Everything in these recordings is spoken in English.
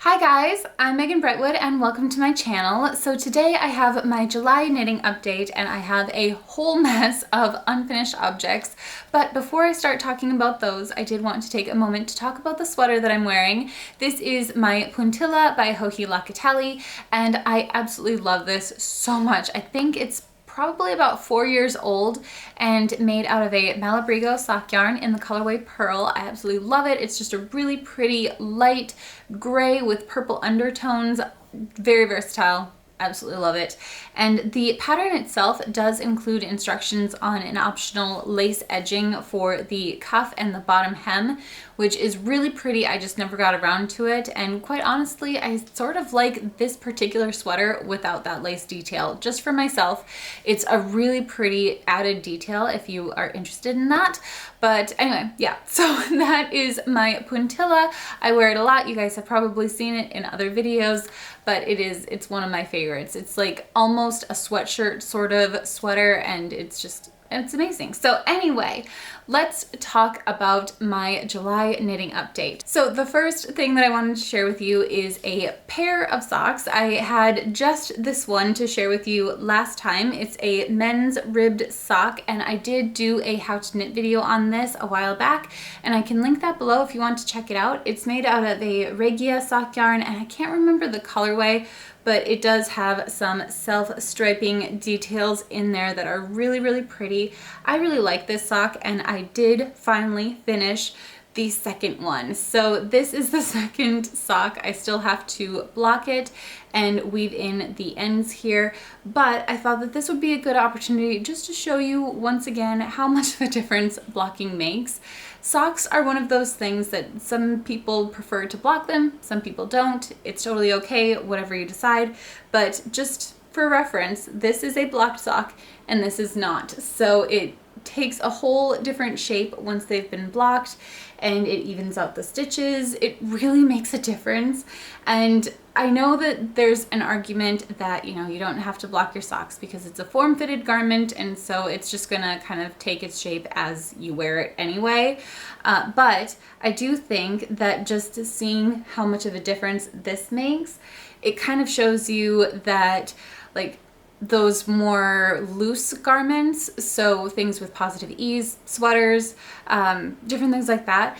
Hi guys, I'm Megan Brightwood and welcome to my channel. So today I have my July knitting update and I have a whole mess of unfinished objects. But before I start talking about those, I did want to take a moment to talk about the sweater that I'm wearing. This is my Puntilla by Joji Locatelli and I absolutely love this so much. I think it's probably about 4 years old and made out of a Malabrigo sock yarn in the colorway Pearl. I absolutely love it. It's just a really pretty light gray with purple undertones. Very versatile. Absolutely love it. And the pattern itself does include instructions on an optional lace edging for the cuff and the bottom hem, which is really pretty. I just never got around to it. And quite honestly, I sort of like this particular sweater without that lace detail. Just for myself, it's a really pretty added detail if you are interested in that. But anyway, yeah, so that is my Puntilla. I wear it a lot. You guys have probably seen it in other videos, but it's one of my favorites. It's like almost a sweatshirt sort of sweater and it's amazing. So anyway, let's talk about my July knitting update. So the first thing that I wanted to share with you is a pair of socks. I had just this one to share with you last time. It's a men's ribbed sock and I did do a how to knit video on this a while back and I can link that below if you want to check it out. It's made out of a Regia sock yarn and I can't remember the colorway, but it does have some self-striping details in there that are really, really pretty. I really like this sock and I did finally finish the second one. So this is the second sock. I still have to block it and weave in the ends here, but I thought that this would be a good opportunity just to show you once again how much of a difference blocking makes. Socks are one of those things that some people prefer to block them, some people don't. It's totally okay, whatever you decide, but just for reference, this is a blocked sock and this is not. So it takes a whole different shape once they've been blocked and it evens out the stitches. It really makes a difference. And I know that there's an argument that, you know, you don't have to block your socks because it's a form-fitted garment and so it's just gonna kind of take its shape as you wear it anyway. But I do think that just seeing how much of a difference this makes, it kind of shows you that like those more loose garments, so things with positive ease, sweaters, different things like that,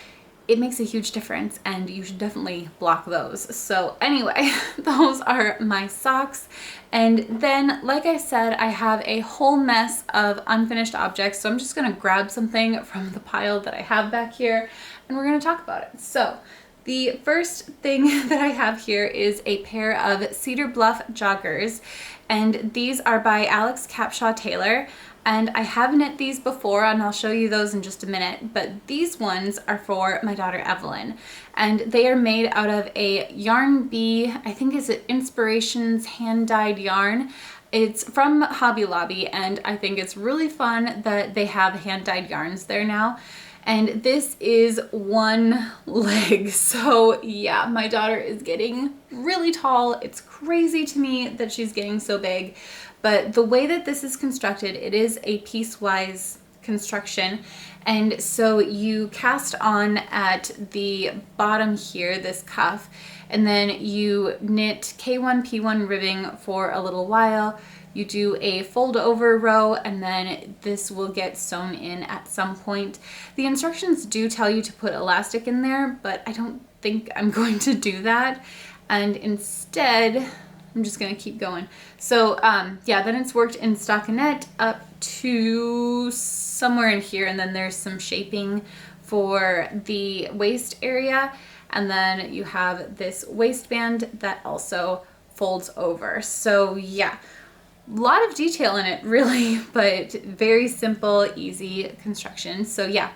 it makes a huge difference and you should definitely block those. So anyway, those are my socks. And then, like I said, I have a whole mess of unfinished objects. So I'm just gonna grab something from the pile that I have back here and we're gonna talk about it. So the first thing that I have here is a pair of Cedar Bluff joggers, and these are by Alex Capshaw Taylor. And I have knit these before and I'll show you those in just a minute, but these ones are for my daughter Evelyn. And they are made out of a Yarn Bee, I think it's an Inspirations hand-dyed yarn. It's from Hobby Lobby and I think it's really fun that they have hand-dyed yarns there now. And this is one leg. So yeah, my daughter is getting really tall. It's crazy to me that she's getting so big. But the way that this is constructed, it is a piecewise construction. And so you cast on at the bottom here, this cuff, and then you knit K1, P1 ribbing for a little while. You do a fold over row and then this will get sewn in at some point. The instructions do tell you to put elastic in there, but I don't think I'm going to do that. And instead, I'm just gonna keep going. So yeah, then it's worked in stockinette up to somewhere in here and then there's some shaping for the waist area. And then you have this waistband that also folds over. So yeah. A lot of detail in it really, but very simple, easy construction. So yeah,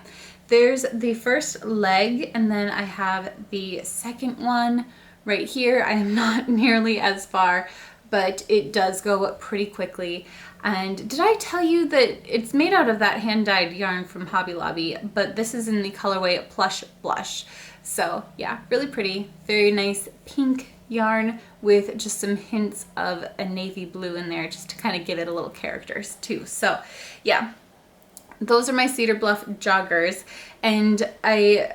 there's the first leg and then I have the second one right here. I am not nearly as far, but it does go pretty quickly. And did I tell you that it's made out of that hand-dyed yarn from Hobby Lobby, but this is in the colorway Plush Blush. So yeah, really pretty, very nice pink yarn with just some hints of a navy blue in there just to kind of give it a little character too. So yeah, those are my Cedar Bluff joggers and I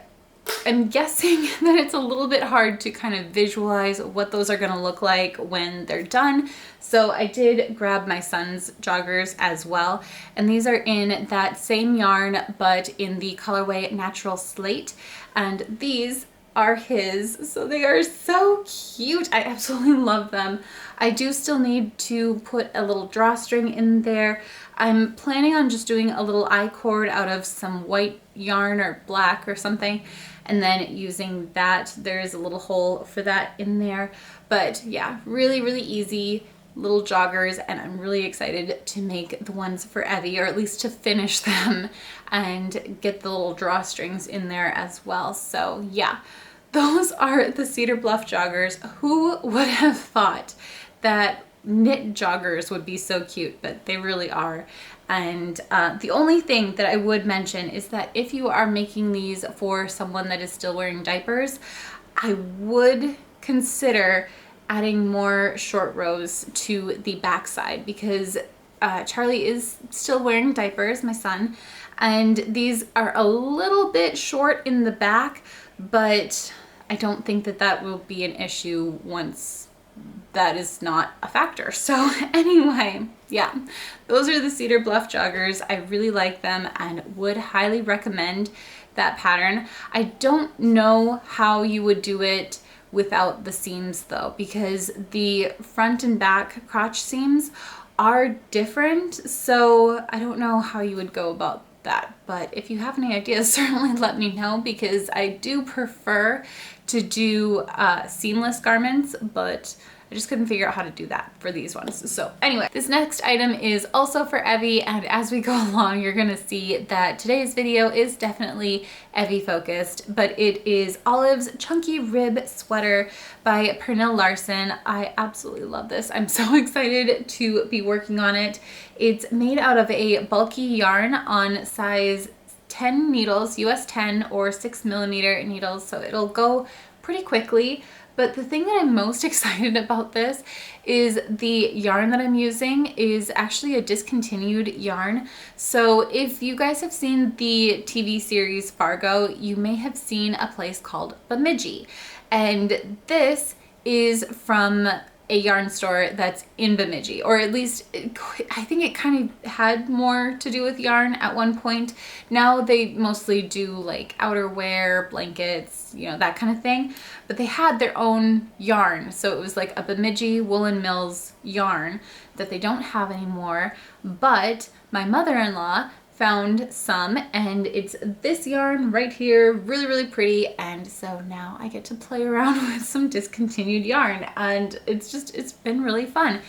I'm guessing that it's a little bit hard to kind of visualize what those are going to look like when they're done. So I did grab my son's joggers as well. And these are in that same yarn, but in the colorway Natural Slate. And these are his, so they are so cute. I absolutely love them. I do still need to put a little drawstring in there. I'm planning on just doing a little I-cord out of some white yarn or black or something, and then using that. There is a little hole for that in there. But yeah, really, really easy little joggers, and I'm really excited to make the ones for Evie, or at least to finish them and get the little drawstrings in there as well. So yeah, those are the Cedar Bluff joggers. Who would have thought that knit joggers would be so cute, but they really are. And the only thing that I would mention is that if you are making these for someone that is still wearing diapers, I would consider adding more short rows to the backside, because Charlie is still wearing diapers, my son, and these are a little bit short in the back, but I don't think that that will be an issue once that is not a factor. So anyway, yeah, those are the Cedar Bluff joggers. I really like them and would highly recommend that pattern. I don't know how you would do it without the seams though, because the front and back crotch seams are different. So I don't know how you would go about that, but if you have any ideas, certainly let me know, because I do prefer to do seamless garments, but I just couldn't figure out how to do that for these ones. So anyway, this next item is also for Evie, and as we go along, you're gonna see that today's video is definitely Evie focused, but it is Olive's Chunky Rib Sweater by Pernell Larson. I absolutely love this. I'm so excited to be working on it. It's made out of a bulky yarn on size 10 needles, US 10 or 6mm needles, so it'll go pretty quickly. But the thing that I'm most excited about this is the yarn that I'm using is actually a discontinued yarn. So if you guys have seen the TV series Fargo, you may have seen a place called Bemidji. And this is from a yarn store that's in Bemidji, or at least I think it kind of had more to do with yarn at one point. Now they mostly do like outerwear, blankets, you know, that kind of thing, but they had their own yarn. So it was like a Bemidji Woolen Mills yarn that they don't have anymore, but my mother-in-law found some, and it's this yarn right here, really, really pretty. And so now I get to play around with some discontinued yarn, and it's been really fun.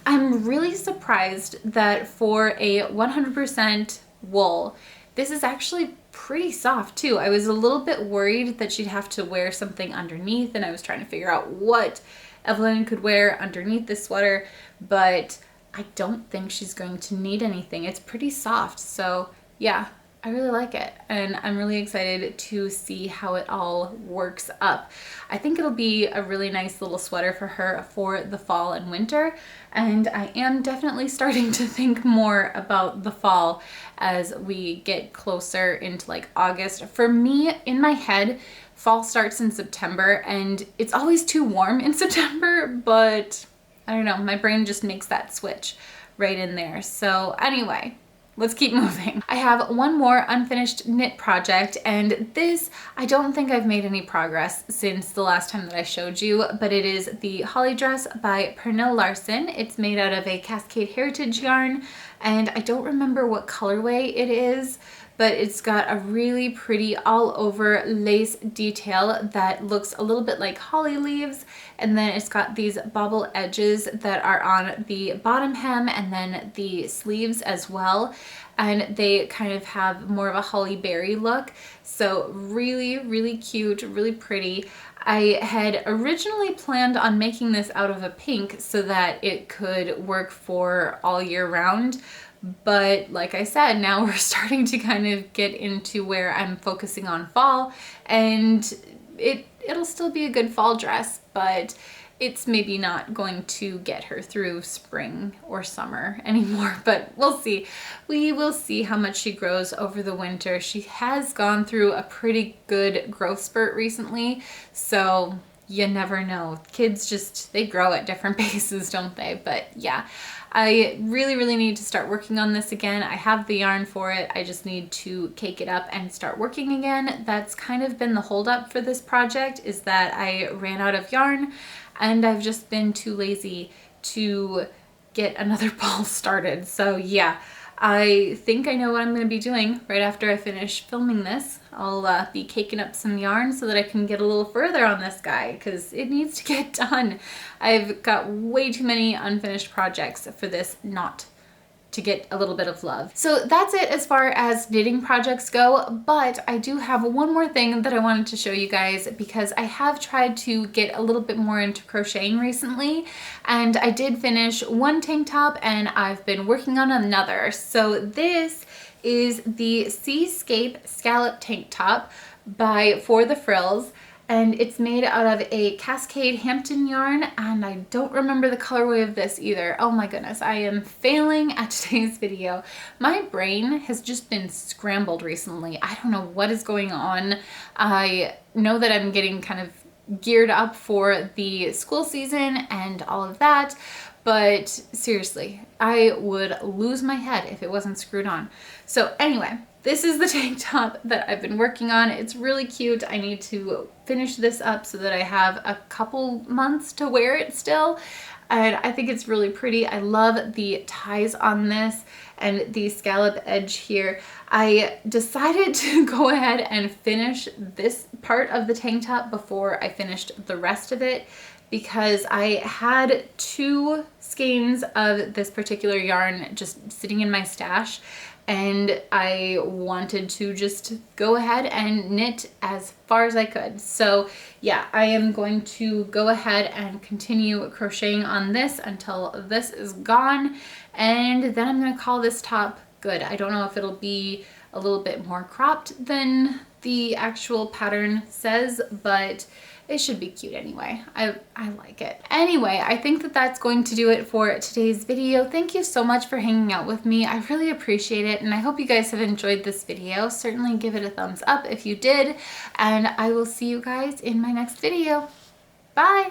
I'm really surprised that for a 100% wool, this is actually pretty soft too. I was a little bit worried that she'd have to wear something underneath, and I was trying to figure out what Evelyn could wear underneath this sweater, but I don't think she's going to need anything. It's pretty soft. So yeah, I really like it, and I'm really excited to see how it all works up. I think it'll be a really nice little sweater for her for the fall and winter, and I am definitely starting to think more about the fall as we get closer into like August. For me, in my head, fall starts in September, and it's always too warm in September, but I don't know, my brain just makes that switch right in there. So anyway, let's keep moving. I have one more unfinished knit project, and this, I don't think I've made any progress since the last time that I showed you, but it is the Holly Dress by Pernell Larson. It's made out of a Cascade Heritage yarn, and I don't remember what colorway it is, but it's got a really pretty all over lace detail that looks a little bit like holly leaves. And then it's got these bobble edges that are on the bottom hem and then the sleeves as well. And they kind of have more of a holly berry look. So really, really cute, really pretty. I had originally planned on making this out of a pink so that it could work for all year round. But like I said, now we're starting to kind of get into where I'm focusing on fall, and it'll still be a good fall dress, but it's maybe not going to get her through spring or summer anymore, but we'll see. We will see how much she grows over the winter. She has gone through a pretty good growth spurt recently, so you never know. Kids just, they grow at different paces, don't they? But yeah, I really need to start working on this again. I have the yarn for it. I just need to cake it up and start working again. That's kind of been the holdup for this project, is that I ran out of yarn and I've just been too lazy to get another ball started. So yeah, I think I know what I'm going to be doing right after I finish filming this. I'll be caking up some yarn so that I can get a little further on this guy, because it needs to get done. I've got way too many unfinished projects for this not to get a little bit of love. So that's it as far as knitting projects go, but I do have one more thing that I wanted to show you guys, because I have tried to get a little bit more into crocheting recently, and I did finish one tank top and I've been working on another. So this is the Seascape scallop tank top by For the Frills, and it's made out of a Cascade Hampton yarn, and I don't remember the colorway of this either. Oh my goodness, I am failing at today's video. My brain has just been scrambled recently. I don't know what is going on. I know that I'm getting kind of geared up for the school season and all of that, but seriously, I would lose my head if it wasn't screwed on. So anyway, this is the tank top that I've been working on. It's really cute. I need to finish this up so that I have a couple months to wear it still. And I think it's really pretty. I love the ties on this and the scallop edge here. I decided to go ahead and finish this part of the tank top before I finished the rest of it, because I had 2 skeins of this particular yarn just sitting in my stash, and I wanted to just go ahead and knit as far as I could. So yeah, I am going to go ahead and continue crocheting on this until this is gone, and then I'm gonna call this top good. I don't know if it'll be a little bit more cropped than the actual pattern says, but it should be cute anyway. I like it. Anyway, I think that that's going to do it for today's video. Thank you so much for hanging out with me. I really appreciate it, and I hope you guys have enjoyed this video. Certainly give it a thumbs up if you did, and I will see you guys in my next video. Bye!